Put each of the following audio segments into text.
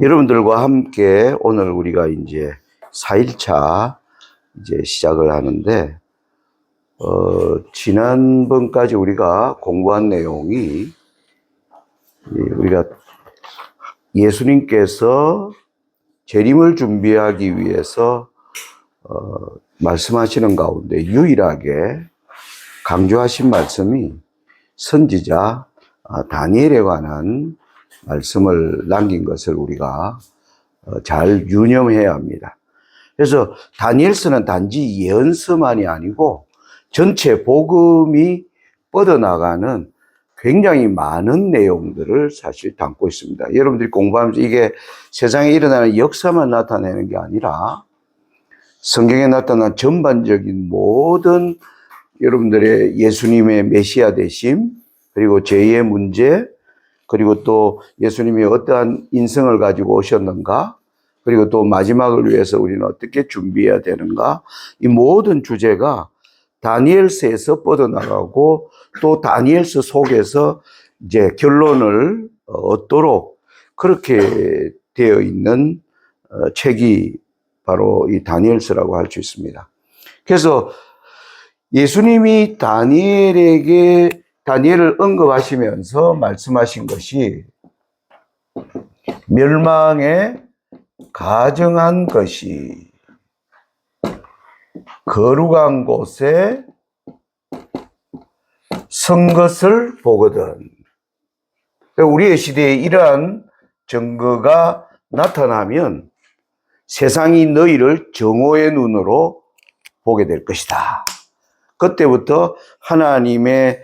여러분들과 함께 오늘 우리가 이제 4일차 이제 시작을 하는데, 지난번까지 우리가 공부한 내용이 우리가 예수님께서 재림을 준비하기 위해서 말씀하시는 가운데 유일하게 강조하신 말씀이 선지자 다니엘에 관한 말씀을 남긴 것을 우리가 잘 유념해야 합니다. 그래서 다니엘서는 단지 예언서만이 아니고 전체 복음이 뻗어나가는 굉장히 많은 내용들을 사실 담고 있습니다. 여러분들이 공부하면서 이게 세상에 일어나는 역사만 나타내는 게 아니라 성경에 나타난 전반적인 모든 여러분들의 예수님의 메시아 되심, 그리고 죄의 문제, 그리고 또 예수님이 어떠한 인성을 가지고 오셨는가, 그리고 또 마지막을 위해서 우리는 어떻게 준비해야 되는가, 이 모든 주제가 다니엘서에서 뻗어나가고 또 다니엘서 속에서 이제 결론을 얻도록 그렇게 되어 있는 책이 바로 이 다니엘서라고 할 수 있습니다. 그래서 예수님이 다니엘을 언급하시면서 말씀하신 것이 멸망에 가정한 것이 거룩한 곳에 선 것을 보거든. 우리의 시대에 이러한 증거가 나타나면 세상이 너희를 정오의 눈으로 보게 될 것이다. 그때부터 하나님의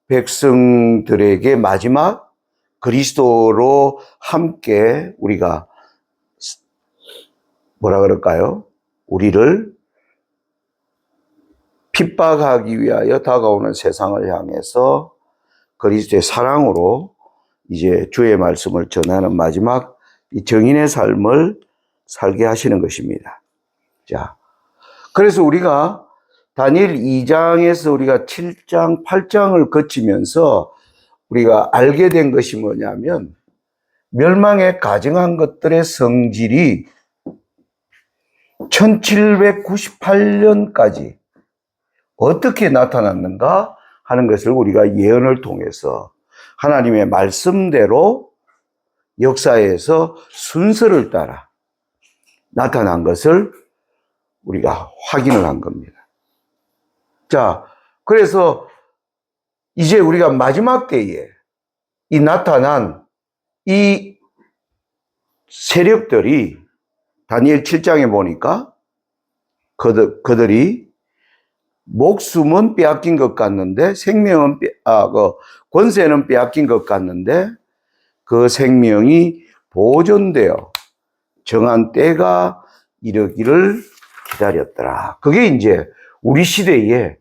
백성들에게 마지막 그리스도로 함께 우리가 뭐라 그럴까요? 우리를 핍박하기 위하여 다가오는 세상을 향해서 그리스도의 사랑으로 이제 주의 말씀을 전하는 마지막 이 정인의 삶을 살게 하시는 것입니다. 자, 그래서 우리가 다니엘 2장에서 우리가 7장, 8장을 거치면서 우리가 알게 된 것이 뭐냐면 멸망에 가증한 것들의 성질이 1798년까지 어떻게 나타났는가 하는 것을 우리가 예언을 통해서 하나님의 말씀대로 역사에서 순서를 따라 나타난 것을 우리가 확인을 한 겁니다. 자, 그래서 이제 우리가 마지막 때에 이 나타난 이 세력들이 다니엘 7장에 보니까 그들이 목숨은 빼앗긴 것 같는데 권세는 빼앗긴 것 같는데 그 생명이 보존되어 정한 때가 이르기를 기다렸더라. 그게 이제 우리 시대에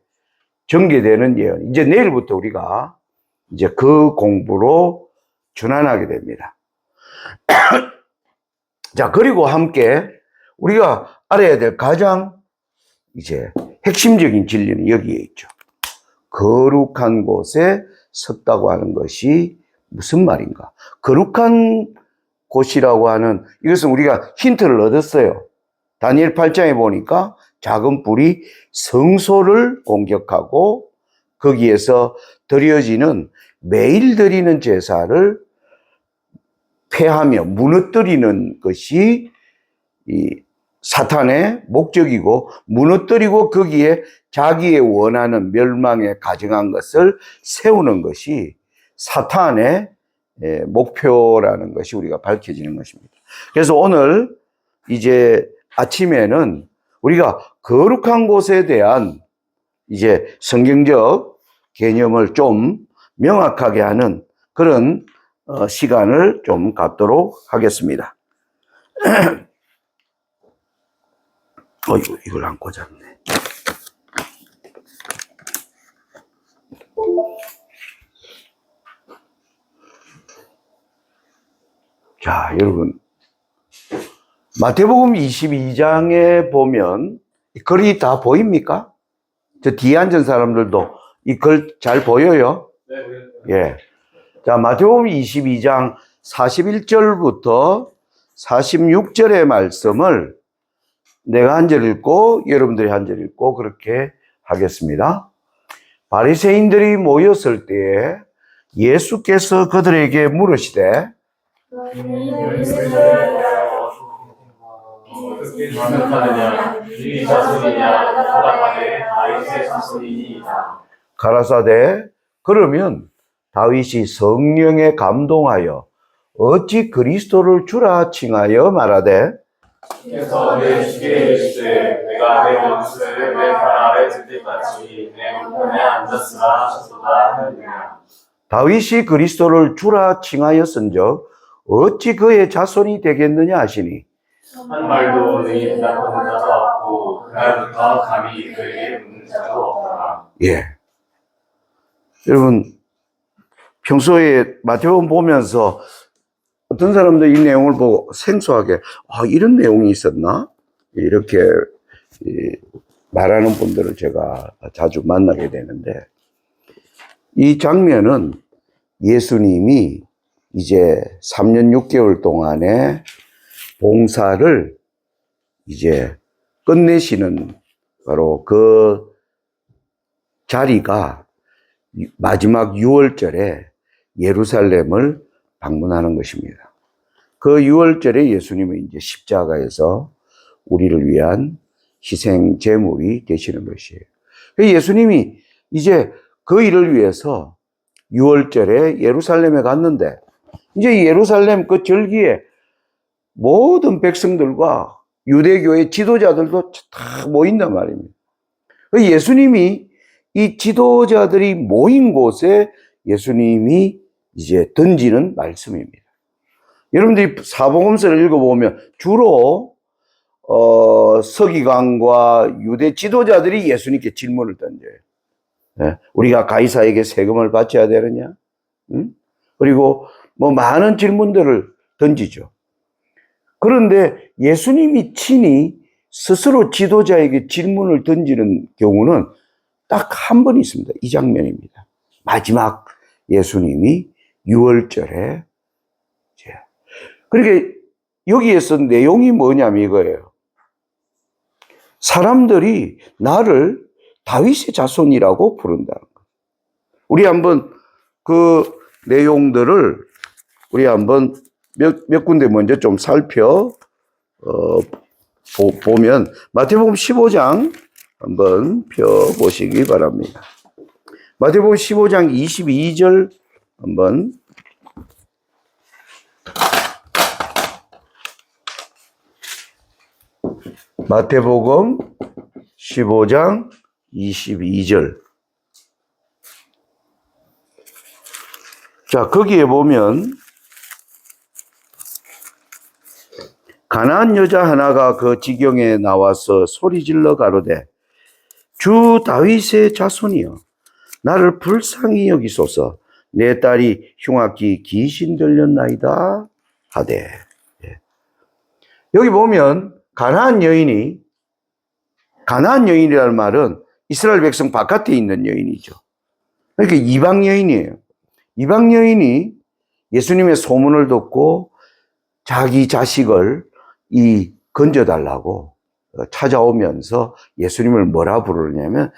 전개되는 예언. 이제 내일부터 우리가 이제 그 공부로 전환하게 됩니다. 자, 그리고 함께 우리가 알아야 될 가장 이제 핵심적인 진리는 여기에 있죠. 거룩한 곳에 섰다고 하는 것이 무슨 말인가? 거룩한 곳이라고 하는 이것은 우리가 힌트를 얻었어요. 다니엘 8장에 보니까 작은 불이 성소를 공격하고 거기에서 드려지는 매일 드리는 제사를 폐하며 무너뜨리는 것이 이 사탄의 목적이고 무너뜨리고 거기에 자기의 원하는 멸망에 가증한 것을 세우는 것이 사탄의 목표라는 것이 우리가 밝혀지는 것입니다. 그래서 오늘 이제 아침에는 우리가 거룩한 곳에 대한 이제 성경적 개념을 좀 명확하게 하는 그런 시간을 좀 갖도록 하겠습니다. 이걸 안 꽂았네. 자, 여러분. 마태복음 22장에 보면 이 글이 다 보입니까? 저 뒤에 앉은 사람들도 이 글 잘 보여요? 네. 예. 자, 마태복음 22장 41절부터 46절의 말씀을 내가 한 절 읽고 여러분들이 한 절 읽고 그렇게 하겠습니다. 바리새인들이 모였을 때에 예수께서 그들에게 물으시되 어떻게 생각하느냐? 이 자손이냐? 대답하되 다윗의 자손이니이다. 가라사대 그러면 다윗이 성령에 감동하여 어찌 그리스도를 주라 칭하여 말하되 그래서 내 주께 이르시되 내가 내 원수를 내 발 아래 둘 때까지 내 우편에 앉았으나 하소다 하느니라. 다윗이 그리스도를 주라 칭하였은즉 어찌 그의 자손이 되겠느냐 하시니 한 말도 능히 대답하는 자도 없고 그날부터 감히 그에게 묻는 자도 없더라. 예. 여러분 평소에 마태복음 보면서 어떤 사람들 이 내용을 보고 생소하게 이런 내용이 있었나? 이렇게 말하는 분들을 제가 자주 만나게 되는데 이 장면은 예수님이 이제 3년 6개월 동안의 봉사를 이제 끝내시는 바로 그 자리가 마지막 6월절에 예루살렘을 방문하는 것입니다. 그 6월절에 예수님은 이제 십자가에서 우리를 위한 희생 제물이 되시는 것이에요. 예수님이 이제 그 일을 위해서 6월절에 예루살렘에 갔는데 이제 예루살렘 그 절기에 모든 백성들과 유대교의 지도자들도 다 모인단 말입니다. 예수님이 이 지도자들이 모인 곳에 예수님이 이제 던지는 말씀입니다. 여러분들이 사복음서를 읽어보면 주로 서기관과 유대 지도자들이 예수님께 질문을 던져요. 네? 우리가 가이사에게 세금을 바쳐야 되느냐? 응? 그리고 뭐 많은 질문들을 던지죠. 그런데 예수님이 친히 스스로 지도자에게 질문을 던지는 경우는 딱 한 번 있습니다. 이 장면입니다. 마지막 예수님이 6월절에 그러니까 여기에서 내용이 뭐냐면 이거예요. 사람들이 나를 다윗의 자손이라고 부른다는 거. 우리 한번 그 내용들을 우리 한번 몇 군데 먼저 좀 보면 마태복음 15장 한번 펴보시기 바랍니다. 마태복음 15장 22절 한번 마태복음 15장 22절. 자, 거기에 보면 가나안 여자 하나가 그 지경에 나와서 소리질러 가로되 주 다윗의 자손이여 나를 불쌍히 여기소서 내 딸이 흉악히 귀신 들렸나이다 하되. 여기 보면 가나안 여인이라는 말은 이스라엘 백성 바깥에 있는 여인이죠. 그러니까 이방 여인이에요. 이방 여인이 예수님의 소문을 듣고 자기 자식을 건져달라고 찾아오면서 예수님을 뭐라 부르냐면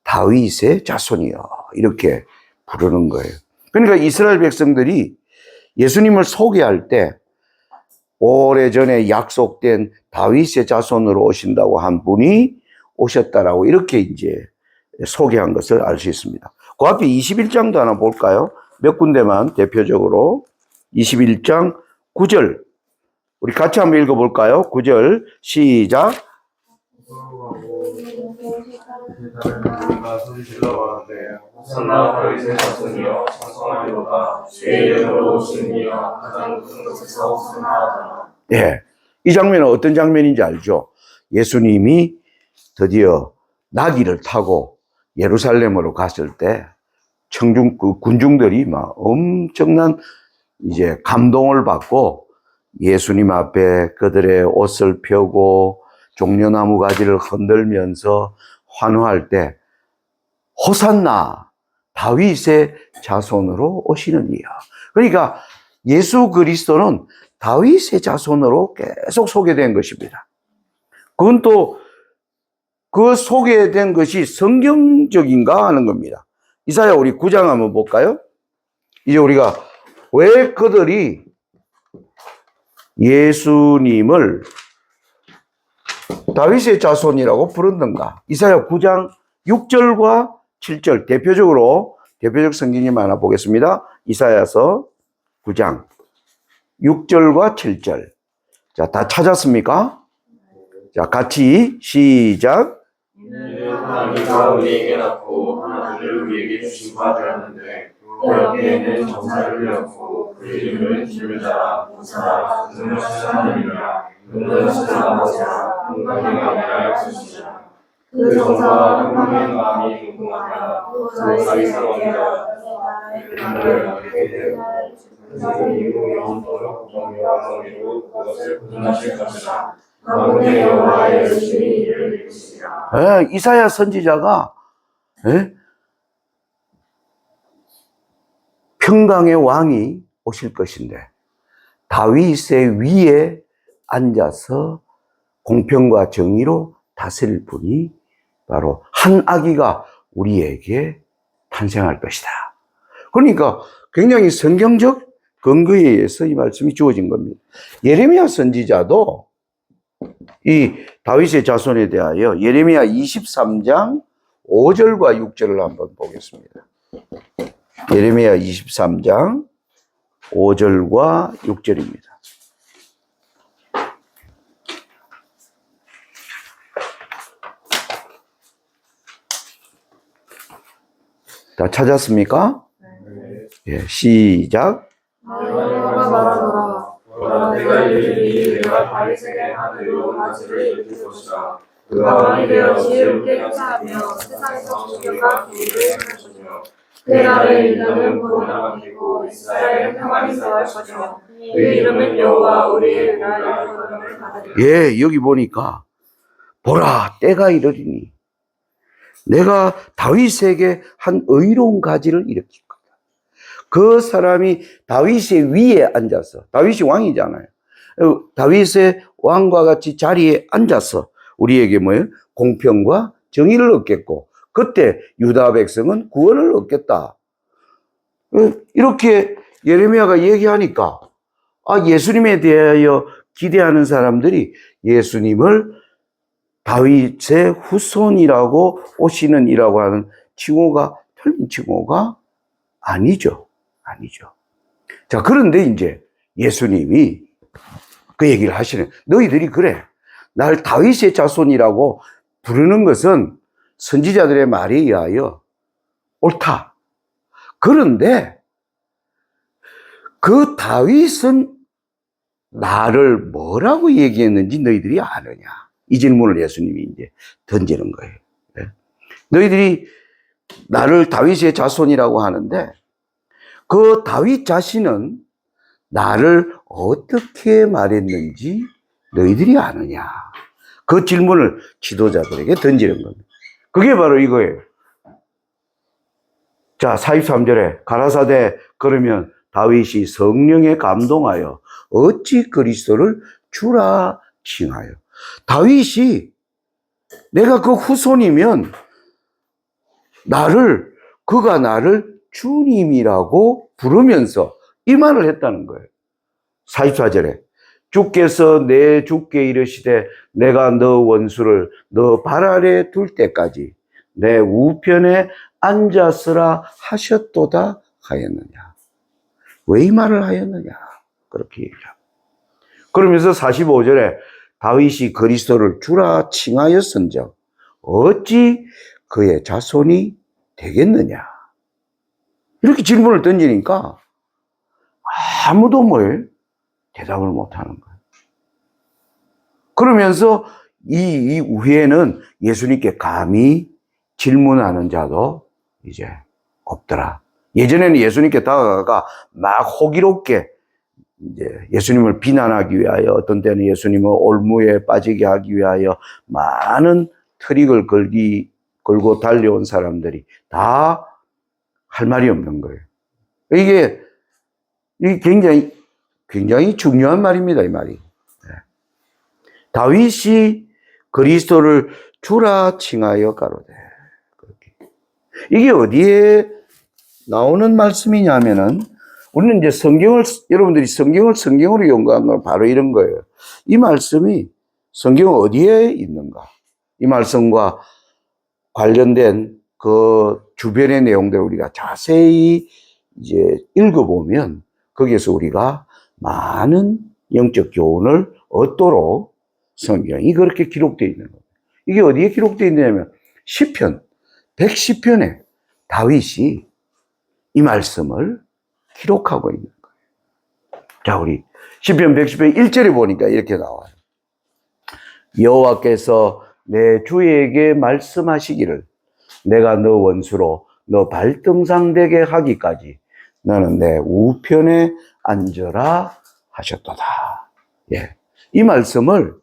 다윗의 자손이요 이렇게 부르는 거예요. 그러니까 이스라엘 백성들이 예수님을 소개할 때 오래전에 약속된 다윗의 자손으로 오신다고 한 분이 오셨다라고 이렇게 이제 소개한 것을 알 수 있습니다. 그 앞에 21장도 하나 볼까요? 몇 군데만 대표적으로 21장 9절 우리 같이 한번 읽어볼까요? 9절 시작. 호산나 다윗의 자손이여 찬송하리로다 주의 이름으로 오신 이여 가장 높은 곳에서 호산나하다. 예, 이 장면은 어떤 장면인지 알죠? 예수님이 드디어 나귀를 타고 예루살렘으로 갔을 때 군중들이 막 엄청난 이제 감동을 받고 예수님 앞에 그들의 옷을 펴고 종려나무 가지를 흔들면서 환호할 때 호산나 다윗의 자손으로 오시는 이야. 그러니까 예수 그리스도는 다윗의 자손으로 계속 소개된 것입니다. 그건 또 그 소개된 것이 성경적인가 하는 겁니다. 이사야 우리 9장 한번 볼까요? 이제 우리가 왜 그들이 예수님을 다윗의 자손이라고 부르는가? 이사야 9장 6절과 7절 대표적 성경님 하나 보겠습니다. 이사야서 9장 6절과 7절. 자, 다 찾았습니까? 자, 같이 시작. 이는 하나님께서 우리에게 낳고 하나님을 우리에게 주신 바 되었는데 그 옆에는 정사를 잃었고 그 이름을 기르자라 무사라 그는 하나님이라 그는 아버지라 평강의 아니라 역사시라 그 정사와 평강의 마음이 궁금하다 그의 상황이라 그를 알게 되고 그리고 영원토록 정의와 정의로 그것을 구원하실 것이라 만군의 여호와의 열심히 이를 이루시리라. 이사야 선지자가 평강의 왕이 오실 것인데 다윗의 위에 앉아서 공평과 정의로 다스릴 분이 바로 한 아기가 우리에게 탄생할 것이다. 그러니까 굉장히 성경적 근거에 의해서 이 말씀이 주어진 겁니다. 예레미야 선지자도 이 다윗의 자손에 대하여 예레미야 23장 5절과 6절을 한번 보겠습니다. 예레미야 23장 5절과 6절입니다. 다 찾았습니까? 예, 시작. 내가 말하노라 내가 이르리니 내가 다윗에게 한 의로운 가지를 일으킬 것이다. 그가 왕이 되어 지혜롭게 행사하며 세상에서 존경과 부를 행할 것이며 그의 나라의 일들은 번영을 남기고 이스라엘은 평안히 거할 것이며 그의 이름은 여호와 우리의 은혜라 영광을 받으리라. 예, 여기 보니까 보라 때가 이르리니 내가 다윗에게 한 의로운 가지를 일으킬 거다. 그 사람이 다윗의 위에 앉아서, 다윗이 왕이잖아요. 다윗의 왕과 같이 자리에 앉아서 우리에게 뭐예요? 공평과 정의를 얻겠고 그때 유다 백성은 구원을 얻겠다. 이렇게 예레미야가 얘기하니까 예수님에 대하여 기대하는 사람들이 예수님을 다윗의 후손이라고 오시는 이라고 하는 칭호가 틀린 칭호가 아니죠. 자, 그런데 이제 예수님이 그 얘기를 하시는, 너희들이 그래 날 다윗의 자손이라고 부르는 것은 선지자들의 말에 의하여 옳다. 그런데 그 다윗은 나를 뭐라고 얘기했는지 너희들이 아느냐? 이 질문을 예수님이 이제 던지는 거예요. 너희들이 나를 다윗의 자손이라고 하는데 그 다윗 자신은 나를 어떻게 말했는지 너희들이 아느냐? 그 질문을 지도자들에게 던지는 겁니다. 그게 바로 이거예요. 자, 43절에 가라사대 그러면 다윗이 성령에 감동하여 어찌 그리스도를 주라 칭하여. 다윗이 내가 그 후손이면 그가 나를 주님이라고 부르면서 이 말을 했다는 거예요. 44절에 주께서 내 주께 이르시되 내가 너 원수를 너 발 아래 둘 때까지 내 우편에 앉았으라 하셨도다 하였느냐. 왜 이 말을 하였느냐. 그렇게 얘기합니다. 그러면서 45절에 다윗이 그리스도를 주라 칭하였은즉 어찌 그의 자손이 되겠느냐. 이렇게 질문을 던지니까 아무도 대답을 못하는 거예요. 그러면서 이 후에는 예수님께 감히 질문하는 자도 이제 없더라. 예전에는 예수님께 다가가 막 호기롭게 이제 예수님을 비난하기 위하여, 어떤 때는 예수님을 올무에 빠지게 하기 위하여 많은 트릭을 걸고 달려온 사람들이 다 할 말이 없는 거예요. 이게 굉장히 굉장히 중요한 말입니다, 이 말이. 다윗이 그리스도를 주라 칭하여 가로되. 이게 어디에 나오는 말씀이냐면은, 우리는 이제 여러분들이 성경으로 연구한 건 바로 이런 거예요. 이 말씀이 성경 어디에 있는가? 이 말씀과 관련된 그 주변의 내용들을 우리가 자세히 이제 읽어보면 거기에서 우리가 많은 영적 교훈을 얻도록 성경이 그렇게 기록되어 있는 거예요. 이게 어디에 기록되어 있냐면 시편 110편에 다윗이 이 말씀을 기록하고 있는 거예요. 자, 우리 시편 110편 1절에 보니까 이렇게 나와요. 여호와께서 내 주에게 말씀하시기를 내가 너 원수로 너 발등상 되게 하기까지 너는 내 우편에 앉으라 하셨도다. 예. 이 말씀을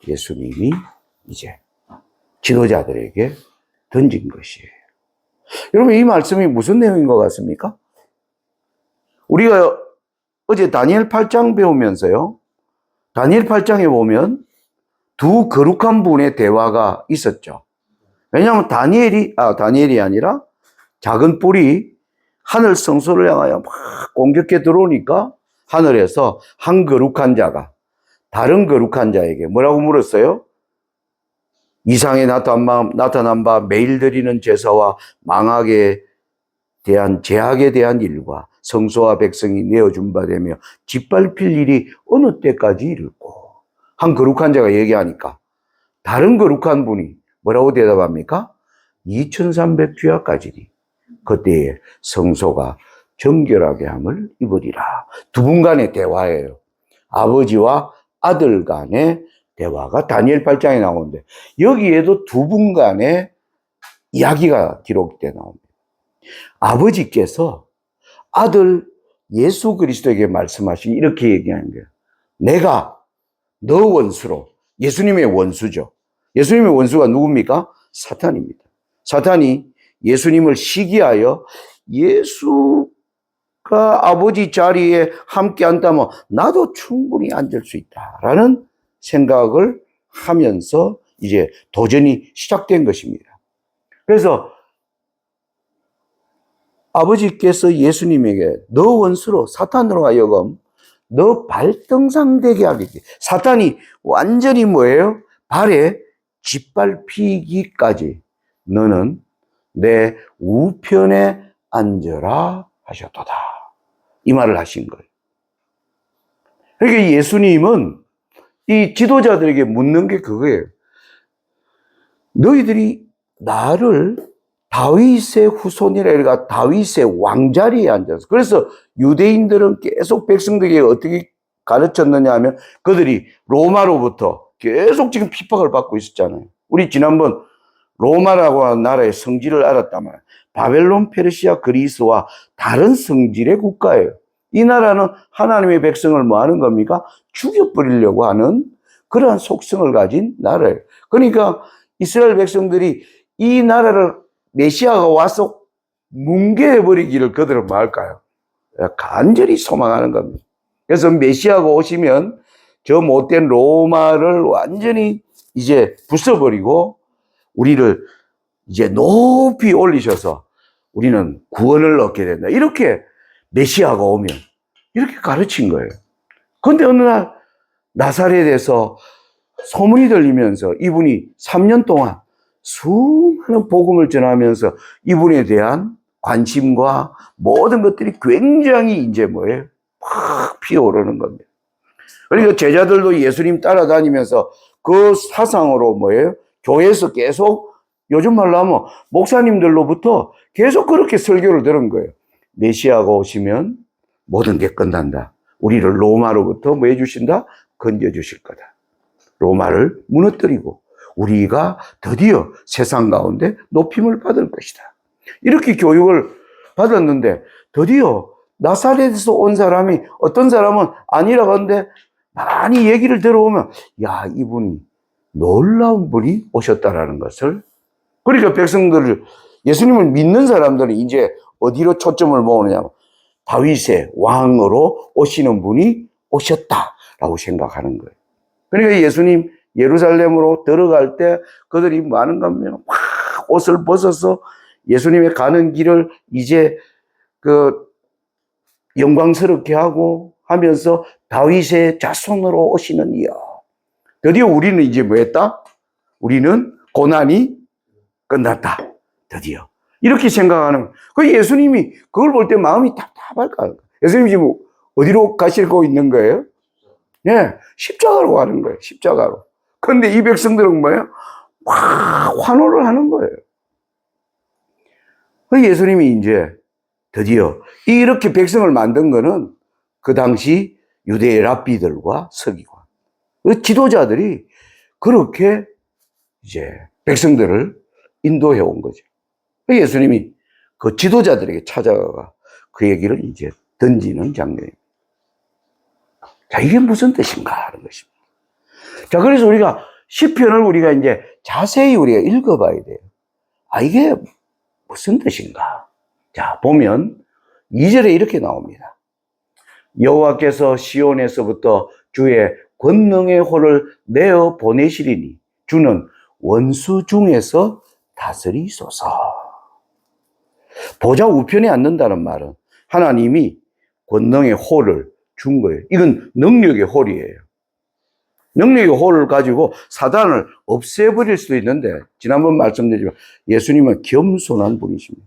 예수님이 이제 지도자들에게 던진 것이에요. 여러분, 이 말씀이 무슨 내용인 것 같습니까? 우리가 어제 다니엘 8장 배우면서요, 다니엘 8장에 보면 두 거룩한 분의 대화가 있었죠. 왜냐하면 다니엘이 아니라 작은 뿔이 하늘 성소를 향하여 막 공격해 들어오니까 하늘에서 한 거룩한 자가 다른 거룩한 자에게 뭐라고 물었어요? 이상에 나타난 바 매일 드리는 제사와 망악에 대한 제약에 대한 일과 성소와 백성이 내어준 바 되며 짓밟힐 일이 어느 때까지 이를꼬. 한 거룩한 자가 얘기하니까 다른 거룩한 분이 뭐라고 대답합니까? 2300주야까지니 그때에 성소가 정결하게 함을 입으리라. 두 분 간의 대화예요. 아버지와 아들 간의 대화가 다니엘 8장에 나오는데 여기에도 두 분 간의 이야기가 기록되어 나옵니다. 아버지께서 아들 예수 그리스도에게 말씀하시기 이렇게 얘기하는 거예요. 내가 너 원수로, 예수님의 원수죠. 예수님의 원수가 누굽니까? 사탄입니다. 사탄이 예수님을 시기하여 예수가 아버지 자리에 함께 앉다면 나도 충분히 앉을 수 있다라는 생각을 하면서 이제 도전이 시작된 것입니다. 그래서 아버지께서 예수님에게 너 원수로 사탄으로 하여금 너 발등상 되게 하겠지. 사탄이 완전히 뭐예요? 발에 짓밟히기까지 너는 내 우편에 앉으라 하셨도다. 이 말을 하신 거예요. 그러니까 예수님은 이 지도자들에게 묻는 게 그거예요. 너희들이 나를 다윗의 후손이라 그러니까 다윗의 왕자리에 앉아서, 그래서 유대인들은 계속 백성들에게 어떻게 가르쳤느냐 하면 그들이 로마로부터 계속 지금 핍박을 받고 있었잖아요. 우리 지난번 로마라고 하는 나라의 성질을 알았다면 바벨론, 페르시아, 그리스와 다른 성질의 국가예요. 이 나라는 하나님의 백성을 뭐 하는 겁니까? 죽여버리려고 하는 그러한 속성을 가진 나라예요. 그러니까 이스라엘 백성들이 이 나라를 메시아가 와서 뭉개버리기를 그들은 뭐 할까요? 간절히 소망하는 겁니다. 그래서 메시아가 오시면 저 못된 로마를 완전히 이제 부숴버리고 우리를 이제 높이 올리셔서 우리는 구원을 얻게 된다. 이렇게 메시아가 오면 이렇게 가르친 거예요. 그런데 어느 날 나사렛에서 소문이 들리면서 이분이 3년 동안 수많은 복음을 전하면서 이분에 대한 관심과 모든 것들이 굉장히 이제 뭐예요? 막 피어오르는 겁니다. 그러니까 제자들도 예수님 따라다니면서 그 사상으로 뭐예요? 교회에서 계속 요즘 말로 하면 목사님들로부터 계속 그렇게 설교를 들은 거예요. 메시아가 오시면 모든 게 끝난다. 우리를 로마로부터 뭐 해주신다? 건져주실 거다. 로마를 무너뜨리고 우리가 드디어 세상 가운데 높임을 받을 것이다. 이렇게 교육을 받았는데 드디어 나사렛에서 온 사람이 어떤 사람은 아니라고 하는데 많이 얘기를 들어보면 야, 이분이 놀라운 분이 오셨다라는 것을, 그러니까 백성들을, 예수님을 믿는 사람들은 이제 어디로 초점을 모으느냐, 다윗의 왕으로 오시는 분이 오셨다라고 생각하는 거예요. 그러니까 예수님 예루살렘으로 들어갈 때 그들이 뭐 하는가 하면 막 옷을 벗어서 예수님의 가는 길을 이제 그 영광스럽게 하고 하면서 다윗의 자손으로 오시는 이여. 드디어 우리는 이제 뭐 했다? 우리는 고난이 끝났다. 드디어. 이렇게 생각하는. 그 예수님이 그걸 볼 때 마음이 답답할까요? 예수님이 지금 어디로 가시고 있는 거예요? 예, 십자가로 가는 거예요. 십자가로. 그런데 이 백성들은 뭐예요? 막 환호를 하는 거예요. 그 예수님이 이제 드디어 이렇게 백성을 만든 거는 그 당시 유대의 랍비들과 서기관, 그 지도자들이 그렇게 이제 백성들을 인도해 온 거죠. 예수님이 그 지도자들에게 찾아가 그 얘기를 이제 던지는 장면입니다. 자, 이게 무슨 뜻인가 하는 것입니다. 자, 그래서 우리가 시편을 우리가 이제 자세히 우리가 읽어봐야 돼요. 아, 이게 무슨 뜻인가? 자, 보면 2절에 이렇게 나옵니다. 여호와께서 시온에서부터 주의 권능의 호를 내어 보내시리니 주는 원수 중에서 다스리소서. 보좌 우편에 앉는다는 말은 하나님이 권능의 호를 준 거예요. 이건 능력의 홀이에요. 능력의 홀을 가지고 사단을 없애버릴 수도 있는데, 지난번 말씀드렸지만 예수님은 겸손한 분이십니다.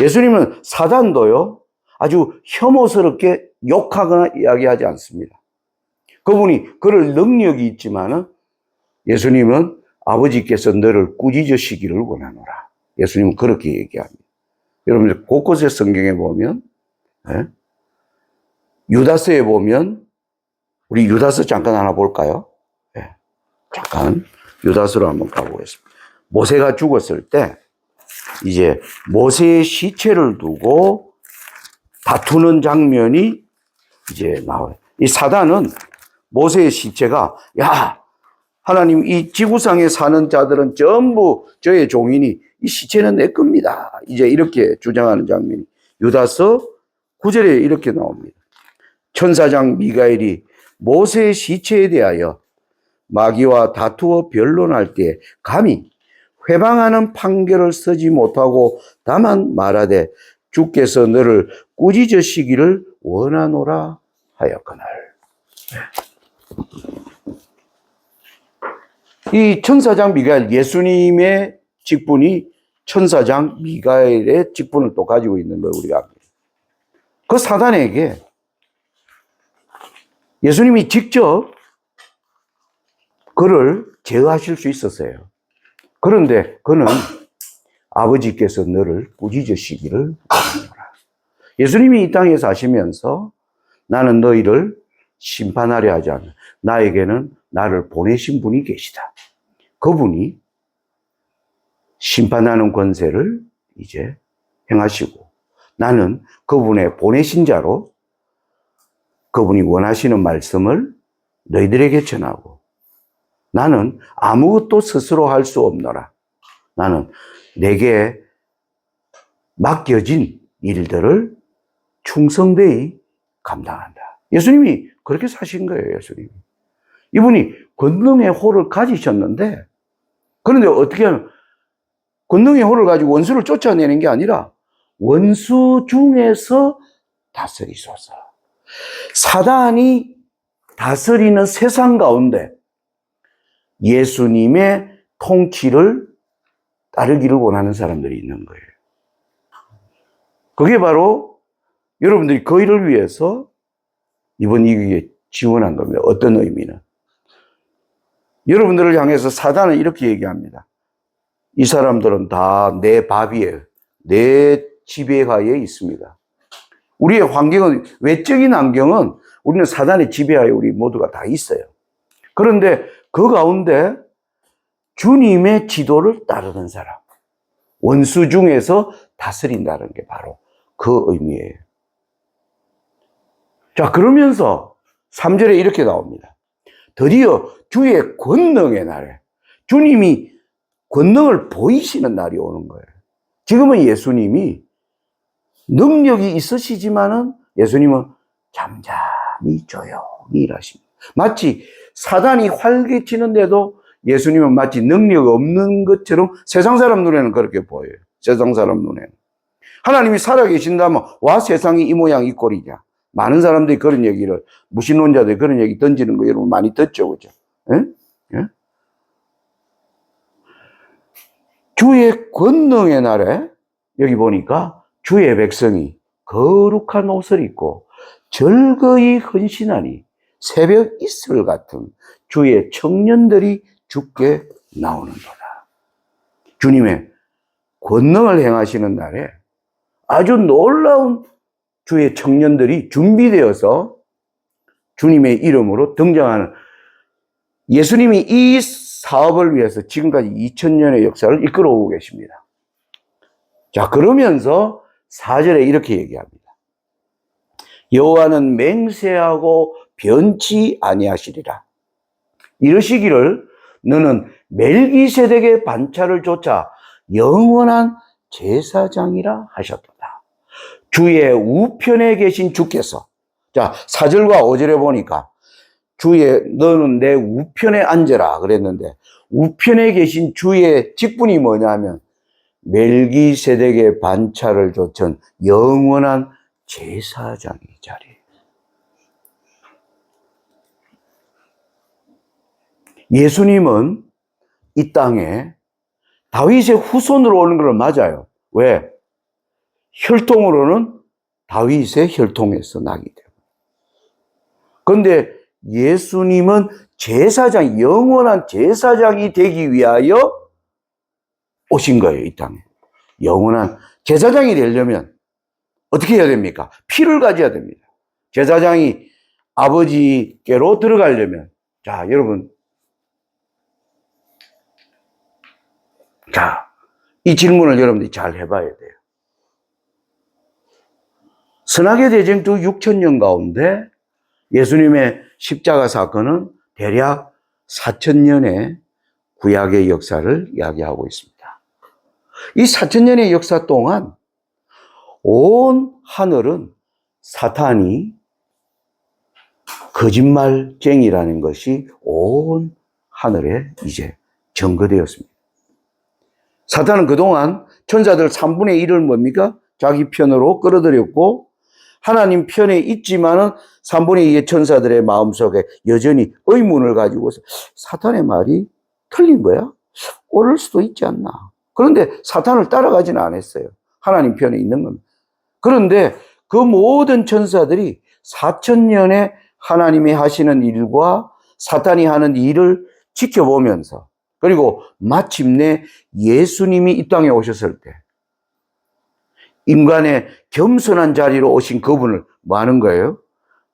예수님은 사단도요, 아주 혐오스럽게 욕하거나 이야기하지 않습니다. 그분이 그럴 능력이 있지만은 예수님은 아버지께서 너를 꾸짖으시기를 원하노라. 예수님은 그렇게 얘기합니다. 여러분들 곳곳에 성경에 보면, 유다서에 보면, 우리 유다서 잠깐 하나 볼까요? 잠깐 유다서로 한번 가보겠습니다. 모세가 죽었을 때 이제 모세의 시체를 두고 다투는 장면이 이제 나와요. 이 사단은 모세의 시체가, 야, 하나님, 이 지구상에 사는 자들은 전부 저의 종이니 이 시체는 내 겁니다. 이제 이렇게 주장하는 장면이 유다서 9절에 이렇게 나옵니다. 천사장 미가엘이 모세의 시체에 대하여 마귀와 다투어 변론할 때 감히 회방하는 판결을 쓰지 못하고 다만 말하되 주께서 너를 꾸짖으시기를 원하노라 하였거늘. 이 천사장 미가엘, 예수님의 직분이 천사장 미가엘의 직분을 또 가지고 있는 걸 우리가 압니다. 그 사단에게 예수님이 직접 그를 제어하실 수 있었어요. 그런데 그는 아버지께서 너를 꾸짖으시기를 원하노라. 예수님이 이 땅에 사시면서 나는 너희를 심판하려 하지 않아. 나에게는 나를 보내신 분이 계시다. 그분이 심판하는 권세를 이제 행하시고 나는 그분의 보내신 자로 그분이 원하시는 말씀을 너희들에게 전하고 나는 아무것도 스스로 할 수 없노라. 나는 내게 맡겨진 일들을 충성되이 감당한다. 예수님이 그렇게 사신 거예요, 예수님이. 이분이 권능의 호를 가지셨는데, 그런데 어떻게 하면 권능의 호를 가지고 원수를 쫓아내는 게 아니라 원수 중에서 다스리소서. 사단이 다스리는 세상 가운데 예수님의 통치를 따르기를 원하는 사람들이 있는 거예요. 그게 바로 여러분들이 그 일을 위해서 이번 이기에 지원한 겁니다. 어떤 의미는? 여러분들을 향해서 사단은 이렇게 얘기합니다. 이 사람들은 다 내 밥이에요. 내 지배하에 있습니다. 우리의 환경은, 외적인 환경은 우리는 사단의 지배하에 우리 모두가 다 있어요. 그런데 그 가운데 주님의 지도를 따르는 사람, 원수 중에서 다스린다는 게 바로 그 의미예요. 자, 그러면서 3절에 이렇게 나옵니다. 드디어 주의 권능의 날에, 주님이 권능을 보이시는 날이 오는 거예요. 지금은 예수님이 능력이 있으시지만은 예수님은 잠잠히 조용히 일하십니다. 마치 사단이 활개치는데도 예수님은 마치 능력 없는 것처럼 세상 사람 눈에는 그렇게 보여요. 세상 사람 눈에는. 하나님이 살아계신다면 와 세상이 이 모양 이 꼴이냐. 많은 사람들이 그런 얘기를, 무신론자들이 그런 얘기 던지는 거 여러분 많이 듣죠. 그죠? 예? 예? 주의 권능의 날에 여기 보니까 주의 백성이 거룩한 옷을 입고 즐거이 헌신하니 새벽 이슬 같은 주의 청년들이 주께 나오는도다. 주님의 권능을 행하시는 날에 아주 놀라운 주의 청년들이 준비되어서 주님의 이름으로 등장하는, 예수님이 이 사업을 위해서 지금까지 2000년의 역사를 이끌어오고 계십니다. 자, 그러면서 4절에 이렇게 얘기합니다. 여호와는 맹세하고 변치 아니하시리라. 이러시기를 너는 멜기세덱의 반차를 쫓아 영원한 제사장이라 하셨도다. 주의 우편에 계신 주께서, 자, 4절과 5절에 보니까 너는 내 우편에 앉아라 그랬는데, 우편에 계신 주의 직분이 뭐냐면 멜기세덱의 반차를 쫓은 영원한 제사장의 자리예요. 예수님은 이 땅에 다윗의 후손으로 오는 걸 맞아요. 왜? 혈통으로는 다윗의 혈통에서 나기 때문에. 그런데 예수님은 제사장, 영원한 제사장이 되기 위하여 오신 거예요, 이 땅에. 영원한 제사장이 되려면 어떻게 해야 됩니까? 피를 가져야 됩니다. 제사장이 아버지께로 들어가려면, 자, 여러분. 자, 이 질문을 여러분들이 잘 해봐야 돼요. 선하계 대쟁투 6000년 가운데 예수님의 십자가 사건은 대략 4000년의 구약의 역사를 이야기하고 있습니다. 이 4000년의 역사 동안 온 하늘은 사탄이 거짓말쟁이라는 것이 온 하늘에 이제 전거되었습니다. 사탄은 그동안 천사들 3분의 1을 뭡니까? 자기 편으로 끌어들였고, 하나님 편에 있지만은 3분의 2의 천사들의 마음속에 여전히 의문을 가지고 사탄의 말이 틀린 거야? 옳을 수도 있지 않나? 그런데 사탄을 따라가지는 않았어요. 하나님 편에 있는 겁니다. 그런데 그 모든 천사들이 4000년에 하나님이 하시는 일과 사탄이 하는 일을 지켜보면서, 그리고 마침내 예수님이 이 땅에 오셨을 때 인간의 겸손한 자리로 오신 그분을 뭐 하는 거예요?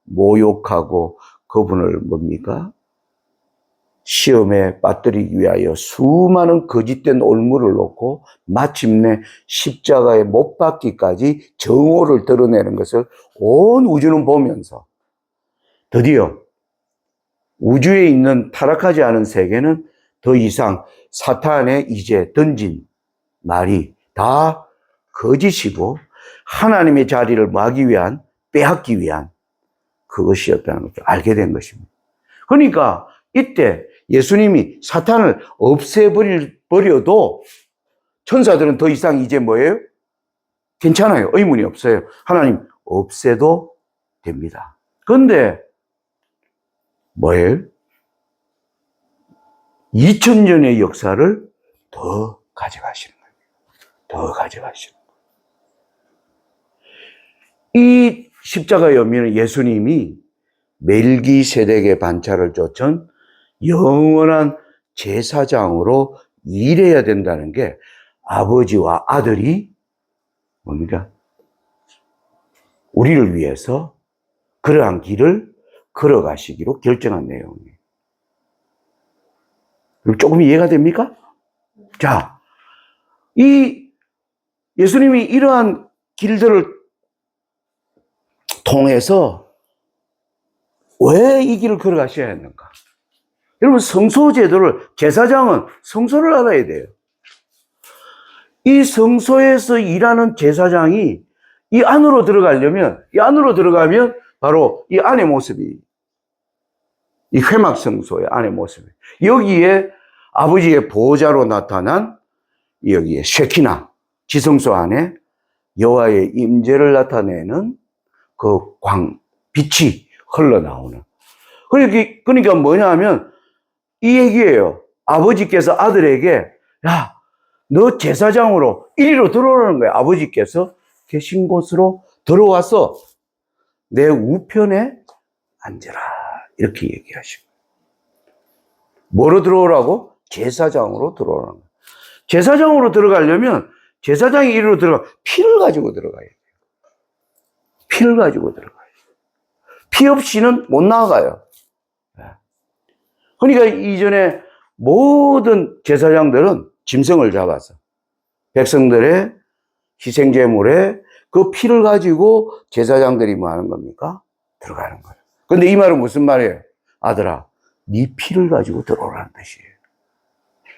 모욕하고 그분을 뭡니까? 시험에 빠뜨리기 위하여 수많은 거짓된 올무를 놓고 마침내 십자가에 못 박기까지 정오를 드러내는 것을 온 우주는 보면서 드디어 우주에 있는 타락하지 않은 세계는 더 이상 사탄의 이제 던진 말이 다 거짓이고 하나님의 자리를 빼앗기 위한 그것이었다는 것을 알게 된 것입니다. 그러니까 이때 예수님이 사탄을 없애버려도 천사들은 더 이상 이제 뭐예요? 괜찮아요. 의문이 없어요. 하나님 없애도 됩니다. 그런데 뭐예요? 2000년의 역사를 더 가져가시는 거예요. 더 가져가시는 거예요. 이 십자가의 의미는 예수님이 멜기세덱의 반차를 쫓은 영원한 제사장으로 일해야 된다는 게 아버지와 아들이 뭡니까? 우리를 위해서 그러한 길을 걸어가시기로 결정한 내용이에요. 조금 이해가 됩니까? 자, 이 예수님이 이러한 길들을 통해서 왜 이 길을 걸어가셔야 했는가? 여러분, 성소제도를, 제사장은 성소를 알아야 돼요. 이 성소에서 일하는 제사장이 이 안으로 들어가면 바로 이 안의 모습이 이 회막성소의 안의 모습. 여기에 아버지의 보호자로 나타난 여기에 쉐키나 지성소 안에 여호와의 임재를 나타내는 그 빛이 흘러나오는. 그러니까 뭐냐 하면 이 얘기예요. 아버지께서 아들에게 야, 너 제사장으로 이리로 들어오라는 거예요. 아버지께서 계신 곳으로 들어와서 내 우편에 앉으라. 이렇게 얘기하시고. 뭐로 들어오라고? 제사장으로 들어오라는 거예요. 제사장으로 들어가려면 제사장이 이리로 들어가 피를 가지고 들어가야 돼요. 피를 가지고 들어가야 돼요. 피 없이는 못 나가요. 그러니까 이전에 모든 제사장들은 짐승을 잡아서 백성들의 희생제물에 그 피를 가지고 제사장들이 뭐 하는 겁니까? 들어가는 거예요. 근데 이 말은 무슨 말이에요? 아들아, 네 피를 가지고 들어오라는 뜻이에요.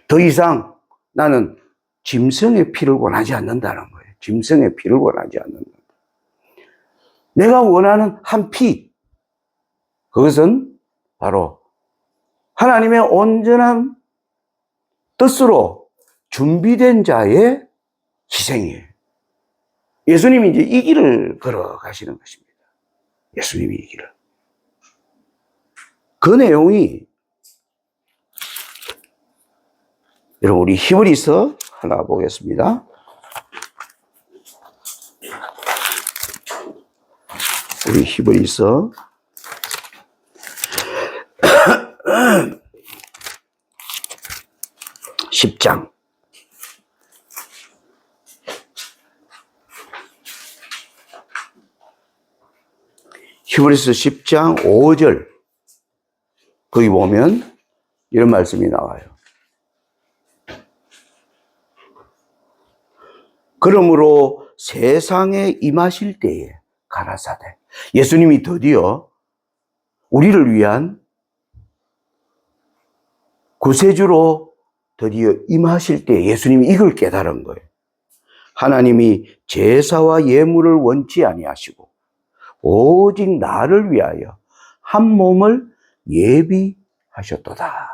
더 이상 나는 짐승의 피를 원하지 않는다는 거예요. 짐승의 피를 원하지 않는다. 내가 원하는 한 피, 그것은 바로 하나님의 온전한 뜻으로 준비된 자의 희생이에요. 예수님이 이제 이 길을 걸어가시는 것입니다. 예수님이 이 길을. 그 내용이 여러분 우리 히브리서 하나 보겠습니다. 우리 히브리서 10장. 히브리서 10장 5절. 거기 보면 이런 말씀이 나와요. 그러므로 세상에 임하실 때에 가라사대. 예수님이 드디어 우리를 위한 구세주로 드디어 임하실 때 예수님이 이걸 깨달은 거예요. 하나님이 제사와 예물을 원치 아니하시고 오직 나를 위하여 한 몸을 예비하셨도다.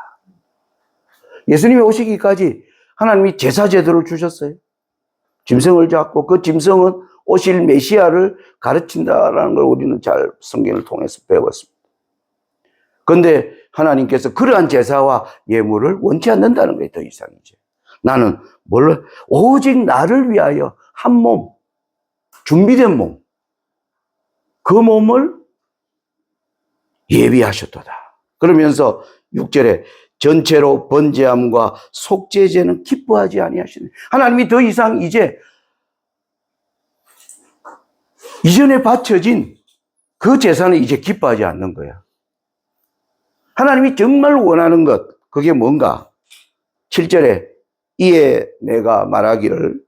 예수님이 오시기까지 하나님이 제사 제도를 주셨어요. 짐승을 잡고 그 짐승은 오실 메시아를 가르친다라는 걸 우리는 잘 성경을 통해서 배웠습니다. 그런데 하나님께서 그러한 제사와 예물을 원치 않는다는 거예요. 더 이상 이제 나는 오직 나를 위하여 한 몸, 준비된 몸, 그 몸을 예비하셨도다. 그러면서 6절에 전체로 번제함과 속죄제는 기뻐하지 아니하시네. 하나님이 더 이상 이제 이전에 바쳐진 그 제사는 이제 기뻐하지 않는 거야. 하나님이 정말 원하는 것, 그게 뭔가? 7절에 이에 내가 말하기를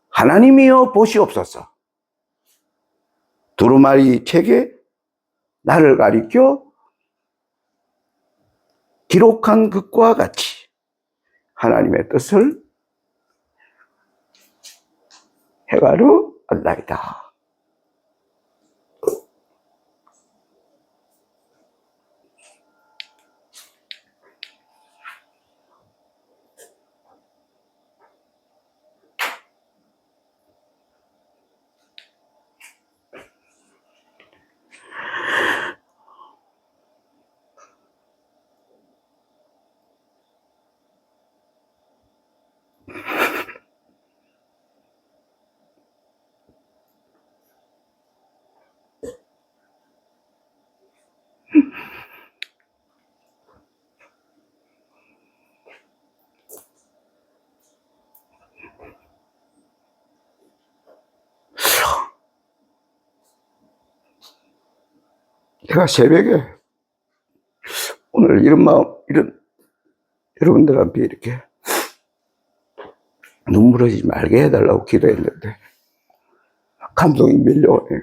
하나님이여 보시옵소서. 두루마리 책에 나를 가리켜 기록한 것과 같이 하나님의 뜻을 행하려 한다이다. 제가 새벽에 오늘 이런 여러분들한테 이렇게 눈물 흘리지 말게 해달라고 기도했는데 감동이 밀려오네요.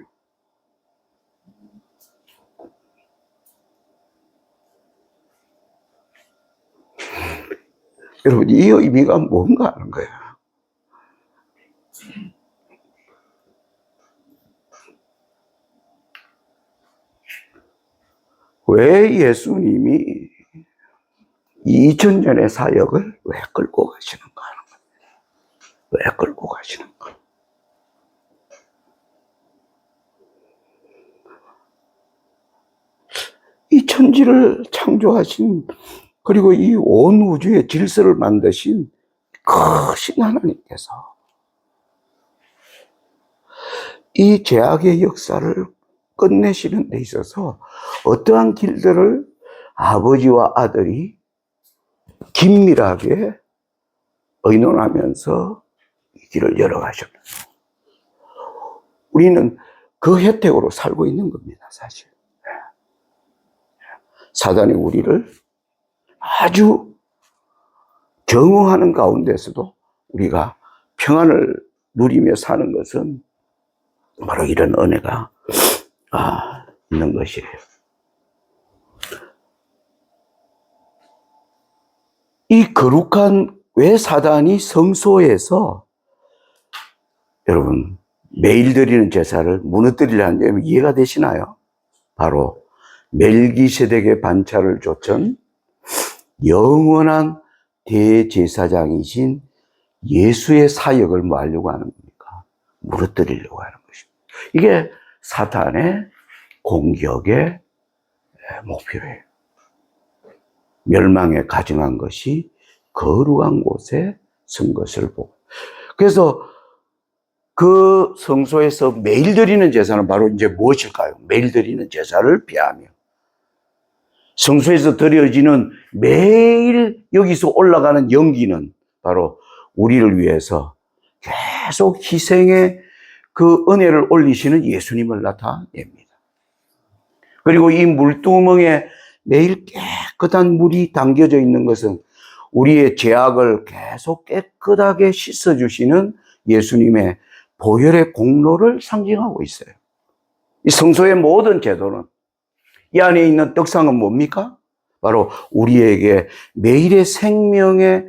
여러분, 이 의미가 뭔가 하는 거예요. 왜 예수님이 이 2000년의 사역을 왜 끌고 가시는가 하는 거예요. 왜 끌고 가시는가. 이 천지를 창조하신, 그리고 이 온 우주의 질서를 만드신 크신 하나님께서 이 죄악의 역사를 끝내시는 데 있어서 어떠한 길들을 아버지와 아들이 긴밀하게 의논하면서 이 길을 열어가셨다. 우리는 그 혜택으로 살고 있는 겁니다, 사실. 사단이 우리를 아주 경호하는 가운데서도 우리가 평안을 누리며 사는 것은 바로 이런 은혜가 있는 것이에요. 이 거룩한, 왜 사단이 성소에서 여러분 매일 드리는 제사를 무너뜨리려 하는데 이해가 되시나요? 바로 멜기세덱의 반차를 좇은 영원한 대제사장이신 예수의 사역을 뭐 하려고 하는 겁니까? 무너뜨리려고 하는 것입니다. 이게 사탄의 공격의 목표예요. 멸망에 가증한 것이 거룩한 곳에 선 것을 보고. 그래서 그 성소에서 매일 드리는 제사는 바로 이제 무엇일까요? 매일 드리는 제사를 비하며 성소에서 드려지는 매일 여기서 올라가는 연기는 바로 우리를 위해서 계속 희생의 그 은혜를 올리시는 예수님을 나타냅니다. 그리고 이 물두멍에 매일 깨끗한 물이 담겨져 있는 것은 우리의 죄악을 계속 깨끗하게 씻어주시는 예수님의 보혈의 공로를 상징하고 있어요. 이 성소의 모든 제도는, 이 안에 있는 떡상은 뭡니까? 바로 우리에게 매일의 생명의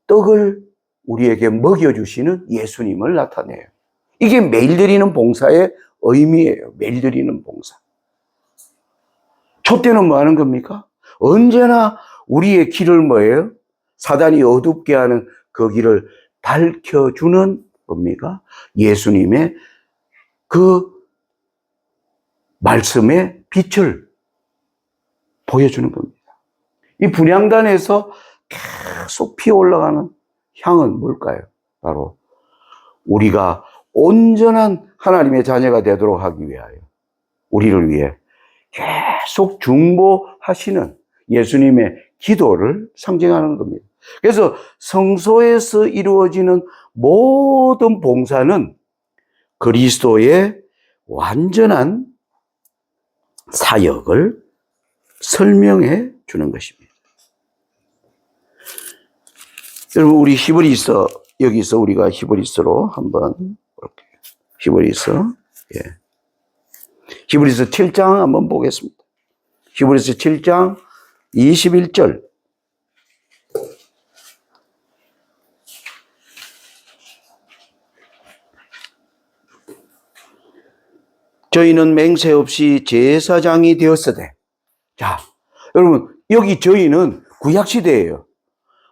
떡을 우리에게 먹여주시는 예수님을 나타내요. 이게 매일 드리는 봉사의 의미예요. 매일 드리는 봉사. 촛대는 뭐 하는 겁니까? 언제나 우리의 길을 뭐예요? 사단이 어둡게 하는 그 길을 밝혀주는 겁니까? 예수님의 그 말씀의 빛을 보여주는 겁니다. 이 분향단에서 계속 피어올라가는 향은 뭘까요? 바로 우리가 온전한 하나님의 자녀가 되도록 하기 위하여 우리를 위해 계속 중보하시는 예수님의 기도를 상징하는 겁니다. 그래서 성소에서 이루어지는 모든 봉사는 그리스도의 완전한 사역을 설명해 주는 것입니다. 여러분, 우리 히브리서, 여기서 우리가 히브리서로 한번 볼게요. 히브리서 7장 한번 보겠습니다. 히브리서 7장 21절. 저희는 맹세 없이 제사장이 되었으되. 자, 여러분, 여기 저희는 구약시대예요.